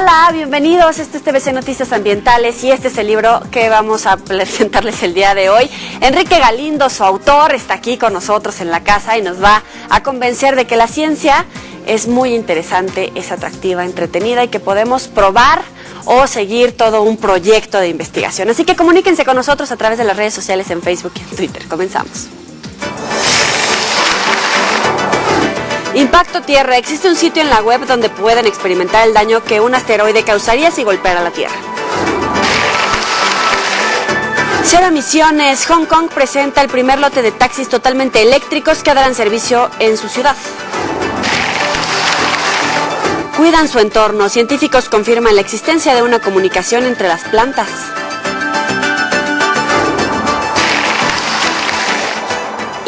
Hola, bienvenidos. Este es TVC Noticias Ambientales y este es el libro que vamos a presentarles el día de hoy. Enrique Galindo, su autor, está aquí con nosotros en la casa y nos va a convencer de que la ciencia es muy interesante, es atractiva, entretenida y que podemos probar o seguir todo un proyecto de investigación. Así que comuníquense con nosotros a través de las redes sociales en Facebook y en Twitter. Comenzamos. Impacto Tierra. Existe un sitio en la web donde pueden experimentar el daño que un asteroide causaría si golpeara la Tierra. Cero emisiones. Hong Kong presenta el primer lote de taxis totalmente eléctricos que darán servicio en su ciudad. Cuidan su entorno. Científicos confirman la existencia de una comunicación entre las plantas.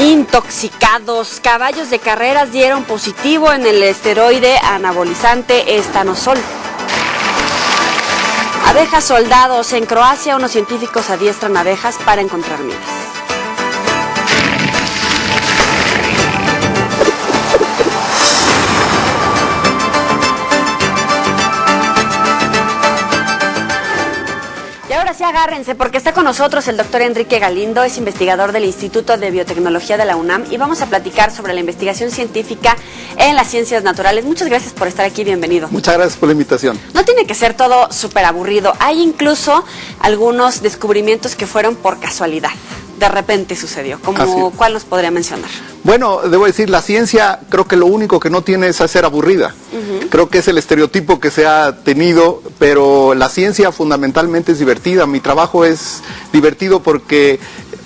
Intoxicados. Caballos de carreras dieron positivo en el esteroide anabolizante estanosol. Abejas soldados. En Croacia, unos científicos adiestran abejas para encontrar minas. Ahora sí, agárrense porque está con nosotros el doctor Enrique Galindo, es investigador del Instituto de Biotecnología de la UNAM y vamos a platicar sobre la investigación científica en las ciencias naturales. Muchas gracias por estar aquí, bienvenido. Muchas gracias por la invitación. No tiene que ser todo súper aburrido, hay incluso algunos descubrimientos que fueron por casualidad. De repente sucedió, como ¿cuál nos podría mencionar? Bueno, debo decir, la ciencia creo que lo único que no tiene es ser aburrida. Creo que es el estereotipo que se ha tenido, pero la ciencia fundamentalmente es divertida. Mi trabajo es divertido porque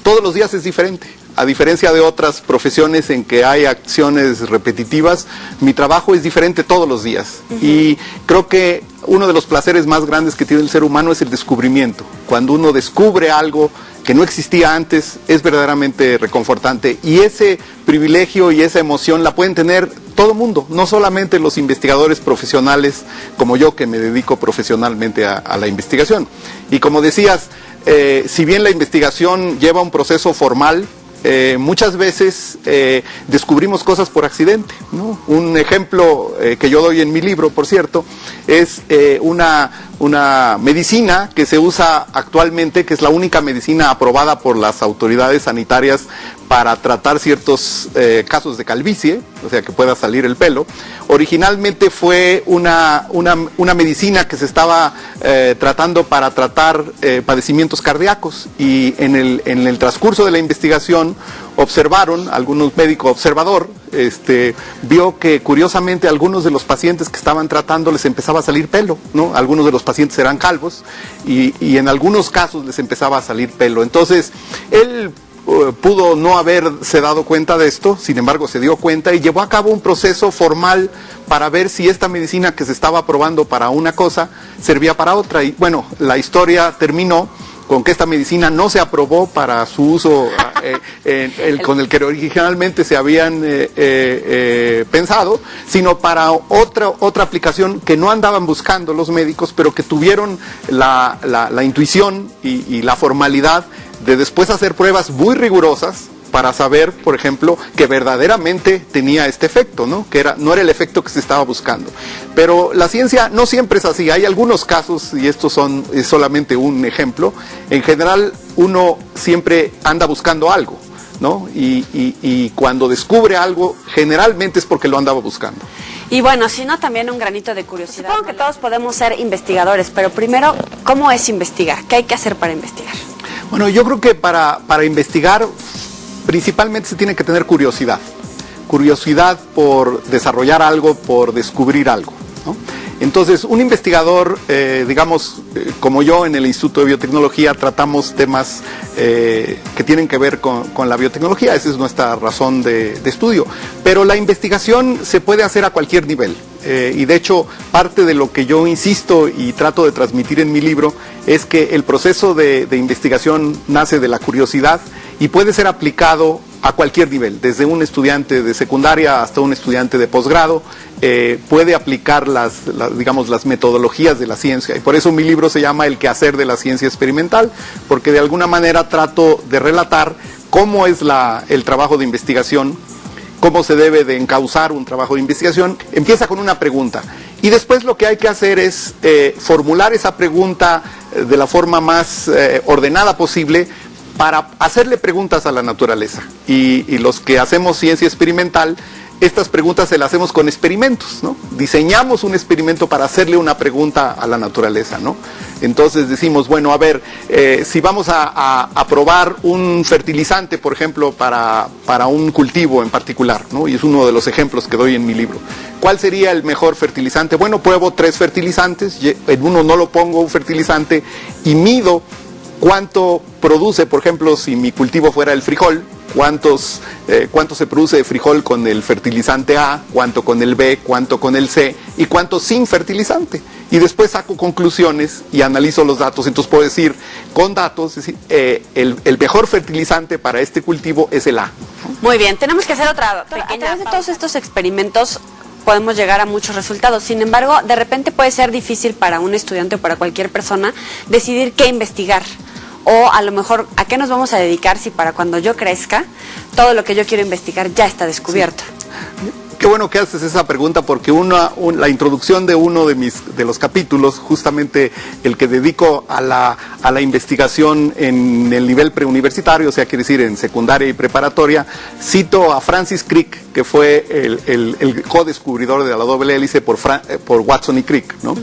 todos los días es diferente. A diferencia de otras profesiones en que hay acciones repetitivas, mi trabajo es diferente todos los días. Y creo que uno de los placeres más grandes que tiene el ser humano es el descubrimiento. Cuando uno descubre algo que no existía antes, es verdaderamente reconfortante. Y ese privilegio y esa emoción la pueden tener todo mundo, no solamente los investigadores profesionales como yo, que me dedico profesionalmente a la investigación. Y como decías, si bien la investigación lleva un proceso formal, muchas veces descubrimos cosas por accidente, ¿no? Un ejemplo que yo doy en mi libro, por cierto, es una medicina que se usa actualmente, que es la única medicina aprobada por las autoridades sanitarias para tratar ciertos casos de calvicie, o sea, que pueda salir el pelo. Originalmente fue una medicina que se estaba tratando para tratar padecimientos cardíacos, y en el transcurso de la investigación observaron, algunos médicos observador, vio que curiosamente algunos de los pacientes que estaban tratando les empezaba a salir pelo, ¿no? Algunos de los pacientes eran calvos y en algunos casos les empezaba a salir pelo. Entonces, él pudo no haberse dado cuenta de esto, sin embargo se dio cuenta y llevó a cabo un proceso formal para ver si esta medicina que se estaba probando para una cosa servía para otra. Y bueno, la historia terminó con que esta medicina no se aprobó para su uso con el que originalmente se habían pensado, sino para otra aplicación que no andaban buscando los médicos, pero que tuvieron la intuición y la formalidad de después hacer pruebas muy rigurosas para saber, por ejemplo, que verdaderamente tenía este efecto, ¿no? Que no era el efecto que se estaba buscando. Pero la ciencia no siempre es así. Hay algunos casos, y estos es solamente un ejemplo. En general, uno siempre anda buscando algo, ¿no? Y cuando descubre algo, generalmente es porque lo andaba buscando. Y bueno, si no, también un granito de curiosidad. Supongo que todos podemos ser investigadores, pero primero, ¿cómo es investigar? ¿Qué hay que hacer para investigar? Bueno, yo creo que para investigar principalmente se tiene que tener curiosidad. Curiosidad por desarrollar algo, por descubrir algo, ¿no? Entonces, un investigador, como yo en el Instituto de Biotecnología, tratamos temas que tienen que ver con la biotecnología. Esa es nuestra razón de estudio. Pero la investigación se puede hacer a cualquier nivel. Y de hecho, parte de lo que yo insisto y trato de transmitir en mi libro es que el proceso de investigación nace de la curiosidad y puede ser aplicado a cualquier nivel, desde un estudiante de secundaria hasta un estudiante de posgrado. Puede aplicar las metodologías de la ciencia, y por eso mi libro se llama El quehacer de la ciencia experimental, porque de alguna manera trato de relatar cómo es el trabajo de investigación, cómo se debe de encauzar un trabajo de investigación. Empieza con una pregunta: Y después lo que hay que hacer es formular esa pregunta de la forma más ordenada posible para hacerle preguntas a la naturaleza. Y los que hacemos ciencia experimental, estas preguntas se las hacemos con experimentos, ¿no? Diseñamos un experimento para hacerle una pregunta a la naturaleza, ¿no? Entonces decimos, bueno, a ver, si vamos a probar un fertilizante, por ejemplo, para un cultivo en particular, ¿no? Y es uno de los ejemplos que doy en mi libro. ¿Cuál sería el mejor fertilizante? Bueno, pruebo 3 fertilizantes, en uno no lo pongo un fertilizante y mido cuánto produce, por ejemplo, si mi cultivo fuera el frijol, cuánto se produce de frijol con el fertilizante A, cuánto con el B, cuánto con el C y cuánto sin fertilizante. Y después saco conclusiones y analizo los datos. Entonces puedo decir, con datos, el mejor fertilizante para este cultivo es el A. Muy bien, tenemos que hacer otra pequeña. A través de todos estos experimentos podemos llegar a muchos resultados. Sin embargo, de repente puede ser difícil para un estudiante o para cualquier persona decidir qué investigar. O a lo mejor, ¿a qué nos vamos a dedicar si para cuando yo crezca, todo lo que yo quiero investigar ya está descubierto? Sí. Qué bueno que haces esa pregunta porque la introducción de uno de los capítulos, justamente el que dedico a la investigación en el nivel preuniversitario, o sea, quiere decir en secundaria y preparatoria, cito a Francis Crick, que fue el co-descubridor de la doble hélice por Watson y Crick, ¿no?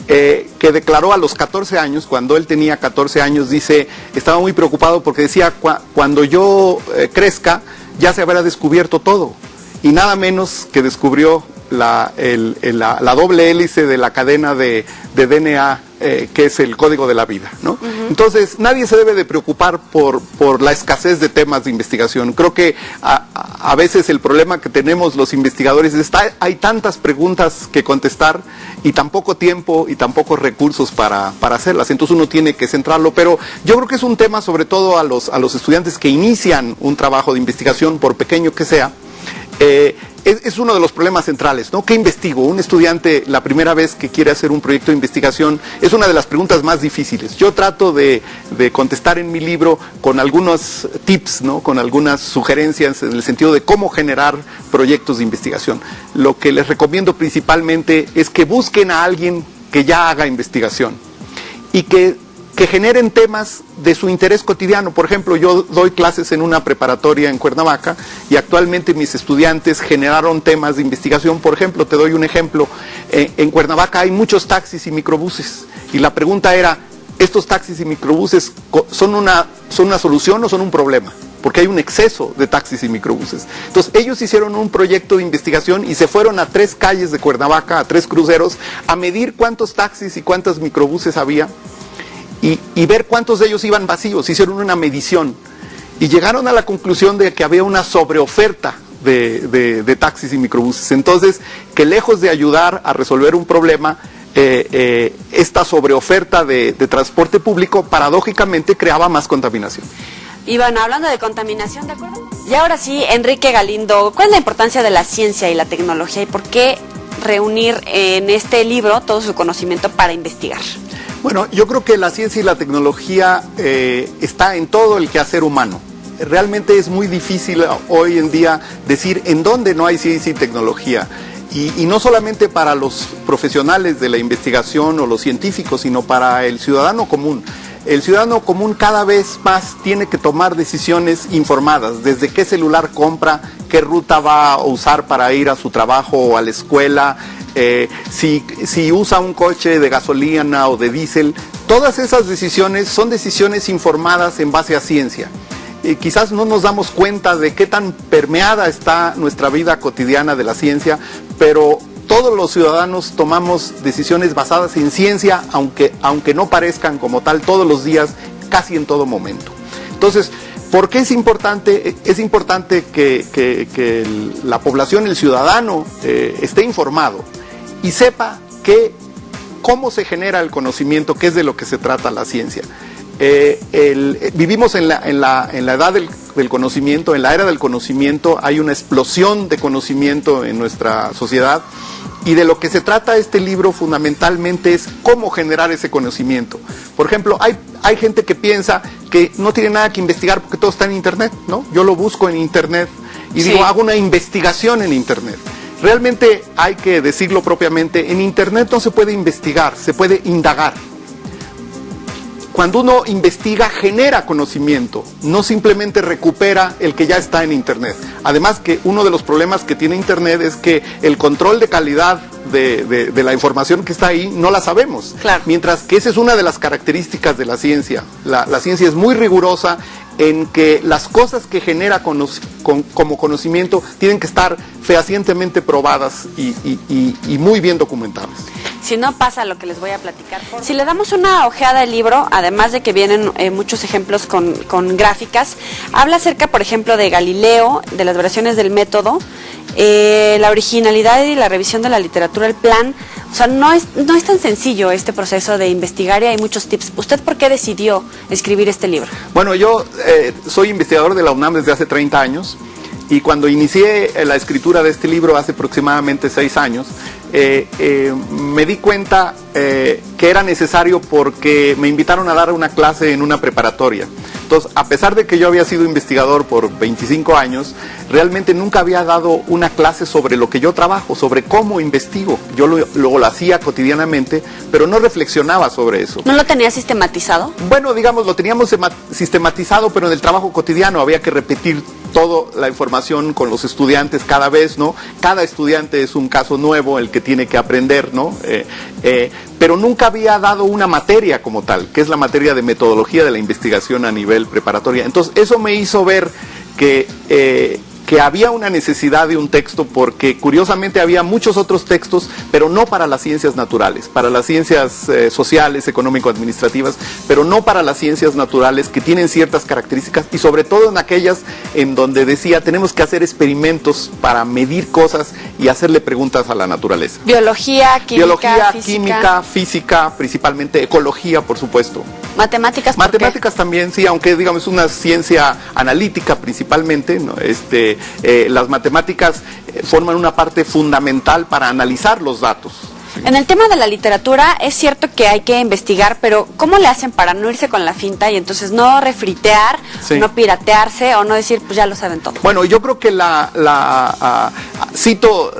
Que declaró a los 14 años, cuando él tenía 14 años, dice, estaba muy preocupado porque decía, cuando yo crezca, ya se habrá descubierto todo. Y nada menos que descubrió la doble hélice de la cadena de DNA, que es el código de la vida, ¿no? Entonces, nadie se debe de preocupar por la escasez de temas de investigación. Creo que a veces el problema que tenemos los investigadores es hay tantas preguntas que contestar y tan poco tiempo y tan pocos recursos para hacerlas. Entonces uno tiene que centrarlo, pero yo creo que es un tema sobre todo a los estudiantes que inician un trabajo de investigación, por pequeño que sea. Es uno de los problemas centrales, ¿no? ¿Qué investigo? Un estudiante, la primera vez que quiere hacer un proyecto de investigación, es una de las preguntas más difíciles. Yo trato de contestar en mi libro con algunos tips, ¿no? Con algunas sugerencias en el sentido de cómo generar proyectos de investigación. Lo que les recomiendo principalmente es que busquen a alguien que ya haga investigación y que generen temas de su interés cotidiano. Por ejemplo, yo doy clases en una preparatoria en Cuernavaca y actualmente mis estudiantes generaron temas de investigación. Por ejemplo, te doy un ejemplo, en Cuernavaca hay muchos taxis y microbuses y la pregunta era, ¿estos taxis y microbuses son una solución o son un problema? Porque hay un exceso de taxis y microbuses. Entonces ellos hicieron un proyecto de investigación y se fueron a 3 calles de Cuernavaca, a 3 cruceros, a medir cuántos taxis y cuántos microbuses había y ver cuántos de ellos iban vacíos. Hicieron una medición y llegaron a la conclusión de que había una sobreoferta de taxis y microbuses. Entonces, que lejos de ayudar a resolver un problema, esta sobreoferta de transporte público paradójicamente creaba más contaminación. Y bueno, hablando de contaminación, ¿de acuerdo? Y ahora sí, Enrique Galindo, ¿cuál es la importancia de la ciencia y la tecnología y por qué reunir en este libro todo su conocimiento para investigar? Bueno, yo creo que la ciencia y la tecnología está en todo el quehacer humano. Realmente es muy difícil hoy en día decir en dónde no hay ciencia y tecnología. Y no solamente para los profesionales de la investigación o los científicos, sino para el ciudadano común. El ciudadano común cada vez más tiene que tomar decisiones informadas, desde qué celular compra, qué ruta va a usar para ir a su trabajo o a la escuela, si usa un coche de gasolina o de diésel. Todas esas decisiones son decisiones informadas en base a ciencia. Quizás no nos damos cuenta de qué tan permeada está nuestra vida cotidiana de la ciencia, pero todos los ciudadanos tomamos decisiones basadas en ciencia, aunque no parezcan como tal, todos los días, casi en todo momento. Entonces, ¿por qué es importante? Es importante que la población, el ciudadano, esté informado y sepa cómo se genera el conocimiento, qué es de lo que se trata la ciencia. Vivimos en la edad del conocimiento, en la era del conocimiento, hay una explosión de conocimiento en nuestra sociedad y de lo que se trata este libro fundamentalmente es cómo generar ese conocimiento. Por ejemplo, hay gente que piensa que no tiene nada que investigar porque todo está en internet, ¿no? Yo lo busco en internet y digo, hago una investigación en internet. Realmente hay que decirlo propiamente, en Internet no se puede investigar, se puede indagar. Cuando uno investiga, genera conocimiento, no simplemente recupera el que ya está en Internet. Además que uno de los problemas que tiene Internet es que el control de calidad de la información que está ahí no la sabemos. Claro. Mientras que esa es una de las características de la ciencia. La ciencia es muy rigurosa en que las cosas que genera como conocimiento tienen que estar fehacientemente probadas y muy bien documentadas. Si no pasa lo que les voy a platicar. Si le damos una ojeada al libro, además de que vienen muchos ejemplos con gráficas, habla acerca, por ejemplo, de Galileo, de las variaciones del método, la originalidad y la revisión de la literatura, el plan. O sea, no es tan sencillo este proceso de investigar y hay muchos tips. ¿Usted por qué decidió escribir este libro? Bueno, yo soy investigador de la UNAM desde hace 30 años y cuando inicié la escritura de este libro hace aproximadamente 6 años, me di cuenta que era necesario porque me invitaron a dar una clase en una preparatoria. Entonces, a pesar de que yo había sido investigador por 25 años, realmente nunca había dado una clase sobre lo que yo trabajo, sobre cómo investigo. Yo lo hacía cotidianamente, pero no reflexionaba sobre eso. ¿No lo tenía sistematizado? Bueno, digamos, lo teníamos sistematizado, pero en el trabajo cotidiano había que repetir toda la información con los estudiantes cada vez, ¿no? Cada estudiante es un caso nuevo, el que tiene que aprender, ¿no? Pero nunca había dado una materia como tal, que es la materia de metodología de la investigación a nivel preparatoria. Entonces, eso me hizo ver que había una necesidad de un texto porque curiosamente había muchos otros textos, pero no para las ciencias naturales, para las ciencias sociales, económico-administrativas, pero no para las ciencias naturales que tienen ciertas características y sobre todo en aquellas en donde decía tenemos que hacer experimentos para medir cosas y hacerle preguntas a la naturaleza. Biología, química, física, principalmente ecología, por supuesto. Matemáticas. Matemáticas también, sí, aunque digamos es una ciencia analítica principalmente, ¿no? Las matemáticas forman una parte fundamental para analizar los datos. En el tema de la literatura es cierto que hay que investigar, pero ¿cómo le hacen para no irse con la finta y entonces no refritear, sí, no piratearse o no decir pues ya lo saben todo? Bueno, yo creo que cito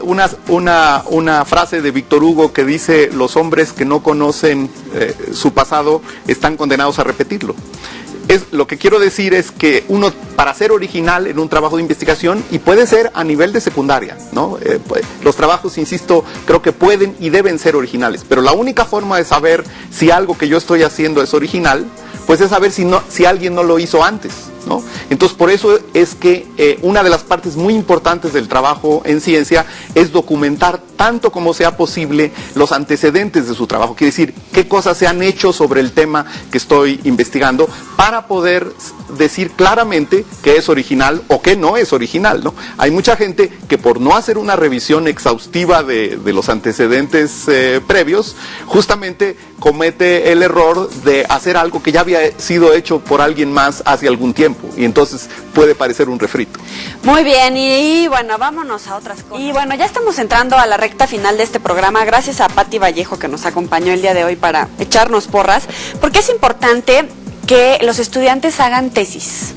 una frase de Víctor Hugo que dice los hombres que no conocen su pasado están condenados a repetirlo. Lo que quiero decir es que uno, para ser original en un trabajo de investigación, y puede ser a nivel de secundaria, ¿no? Los trabajos, insisto, creo que pueden y deben ser originales, pero la única forma de saber si algo que yo estoy haciendo es original, pues es saber si alguien no lo hizo antes, ¿no? Entonces, por eso es que una de las partes muy importantes del trabajo en ciencia es documentar tanto como sea posible los antecedentes de su trabajo, quiere decir, qué cosas se han hecho sobre el tema que estoy investigando para poder decir claramente que es original o que no es original, ¿no? Hay mucha gente que por no hacer una revisión exhaustiva de los antecedentes previos, justamente comete el error de hacer algo que ya había sido hecho por alguien más hace algún tiempo y entonces puede parecer un refrito. Muy bien, y bueno, vámonos a otras cosas. Y bueno, ya estamos entrando a la recta final de este programa, gracias a Patti Vallejo que nos acompañó el día de hoy para echarnos porras, porque es importante que los estudiantes hagan tesis.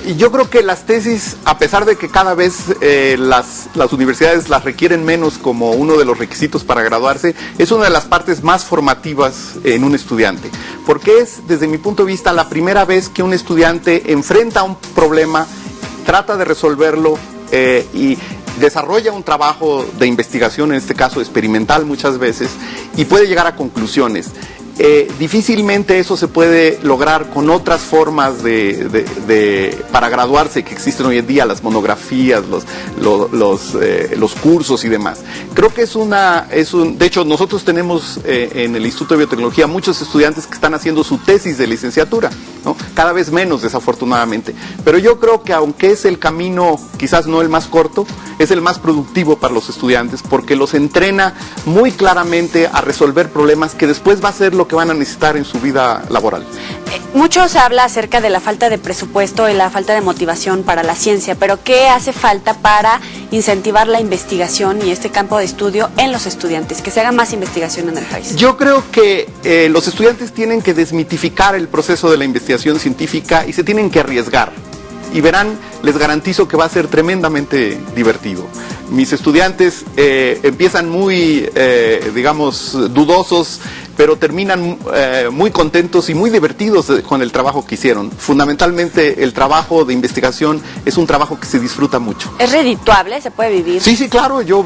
Y yo creo que las tesis, a pesar de que cada vez las universidades las requieren menos como uno de los requisitos para graduarse, es una de las partes más formativas en un estudiante, porque es, desde mi punto de vista, la primera vez que un estudiante enfrenta un problema, trata de resolverlo y desarrolla un trabajo de investigación, en este caso experimental muchas veces, y puede llegar a conclusiones. Difícilmente eso se puede lograr con otras formas para graduarse que existen hoy en día, las monografías, los cursos y demás. Creo que de hecho nosotros tenemos en el Instituto de Biotecnología muchos estudiantes que están haciendo su tesis de licenciatura, ¿no? Cada vez menos desafortunadamente, pero yo creo que aunque es el camino quizás no el más corto, es el más productivo para los estudiantes porque los entrena muy claramente a resolver problemas que después va a ser lo que van a necesitar en su vida laboral. Mucho se habla acerca de la falta de presupuesto y la falta de motivación para la ciencia, pero ¿qué hace falta para incentivar la investigación y este campo de estudio en los estudiantes? Que se haga más investigación en el país. Yo creo que los estudiantes tienen que desmitificar el proceso de la investigación científica y se tienen que arriesgar. y verán, les garantizo que va a ser tremendamente divertido. Mis estudiantes empiezan muy, digamos, dudosos, pero terminan muy contentos y muy divertidos con el trabajo que hicieron. Fundamentalmente, el trabajo de investigación es un trabajo que se disfruta mucho. ¿Es redituable? ¿Se puede vivir? Sí, sí, claro. Yo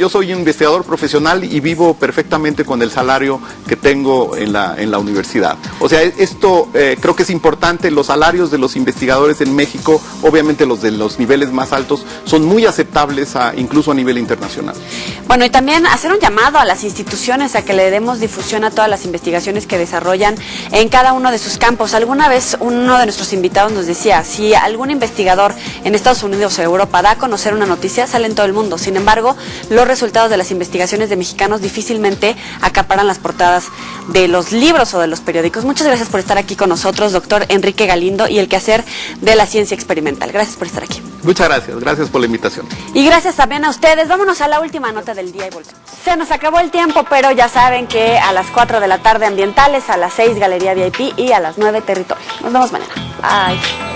soy un investigador profesional y vivo perfectamente con el salario que tengo en la universidad. O sea, esto creo que es importante. Los salarios de los investigadores en México, obviamente los de los niveles más altos, son muy aceptables incluso a nivel internacional. Bueno, y también hacer un llamado a las instituciones a que le demos difusión a todas las investigaciones que desarrollan en cada uno de sus campos. Alguna vez uno de nuestros invitados nos decía, si algún investigador en Estados Unidos o Europa da a conocer una noticia, sale en todo el mundo. Sin embargo, los resultados de las investigaciones de mexicanos difícilmente acaparan las portadas de los libros o de los periódicos. Muchas gracias por estar aquí con nosotros, doctor Enrique Galindo, y el quehacer de la ciencia experimental. Gracias por estar aquí. Muchas gracias por la invitación. Y gracias también a ustedes. Vámonos a la última nota del día y volvemos. Se nos acabó el tiempo, pero ya saben que a las 4 de la tarde ambientales, a las 6 Galería VIP y a las 9 Territorio. Nos vemos mañana. Bye.